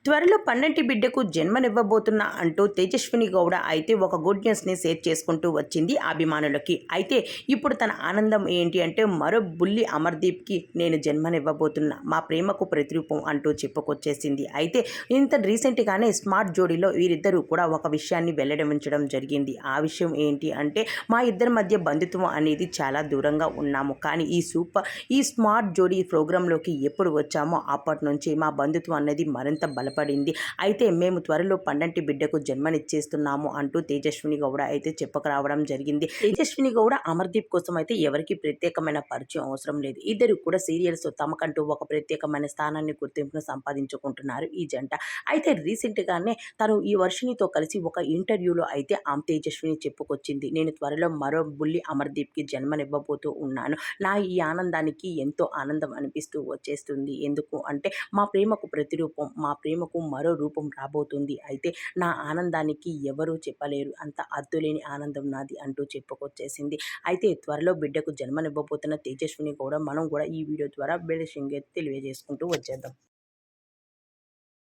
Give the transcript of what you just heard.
త్వరలో పన్నంటి బిడ్డకు జన్మనివ్వబోతున్నా అంటూ తేజస్విని గౌడ అయితే ఒక గుడ్ న్యూస్ని షేర్ చేసుకుంటూ వచ్చింది అభిమానులకి. అయితే ఇప్పుడు తన ఆనందం ఏంటి అంటే మరో బుల్లి అమర్దీప్కి నేను జన్మనివ్వబోతున్నా, మా ప్రేమకు ప్రతిరూపం అంటూ చెప్పుకొచ్చేసింది. అయితే ఇంత రీసెంట్గానే స్మార్ట్ జోడీలో వీరిద్దరూ కూడా ఒక విషయాన్ని వెల్లడించడం జరిగింది. ఆ విషయం ఏంటి అంటే మా ఇద్దరి మధ్య బంధుత్వం అనేది చాలా దూరంగా ఉన్నాము, కానీ ఈ స్మార్ట్ జోడీ ప్రోగ్రాంలోకి ఎప్పుడు వచ్చామో అప్పటి నుంచి మా బంధుత్వం అనేది మరింత బలపడింది. అయితే మేము త్వరలో పండంటి బిడ్డకు జన్మనిచ్చేస్తున్నాము అంటూ తేజస్విని గౌడ అయితే చెప్పకరావడం జరిగింది. తేజస్విని గౌడ అమర్దీప్ కోసం అయితే ఎవరికి ప్రత్యేకమైన పరిచయం అవసరం లేదు. ఇద్దరు కూడా సీరియల్స్ తమకంటూ ఒక ప్రత్యేకమైన స్థానాన్ని, గుర్తింపును సంపాదించుకుంటున్నారు ఈ జంట. అయితే రీసెంట్గానే తను ఈ వర్షినితో కలిసి ఒక ఇంటర్వ్యూలో అయితే తేజస్విని చెప్పుకొచ్చింది, నేను త్వరలో మరో బుల్లి అమర్దీప్కి జన్మనివ్వబోతూ ఉన్నాను. నా ఈ ఆనందానికి ఎంతో ఆనందం అనిపిస్తూ వచ్చేస్తుంది. ఎందుకు అంటే మా ప్రేమకు ప్రతిరూపం, మా ప్రేమకు మరో రూపం రాబోతుంది. అయితే నా ఆనందానికి ఎవరూ చెప్పలేరు, అంత అద్దులేని ఆనందం నాది అంటూ చెప్పుకొచ్చేసింది. అయితే త్వరలో బిడ్డకు జన్మనివ్వబోతున్న తేజస్విని కూడా మనం కూడా ఈ వీడియో ద్వారా తెలియజేసుకుంటూ వచ్చేద్దాం.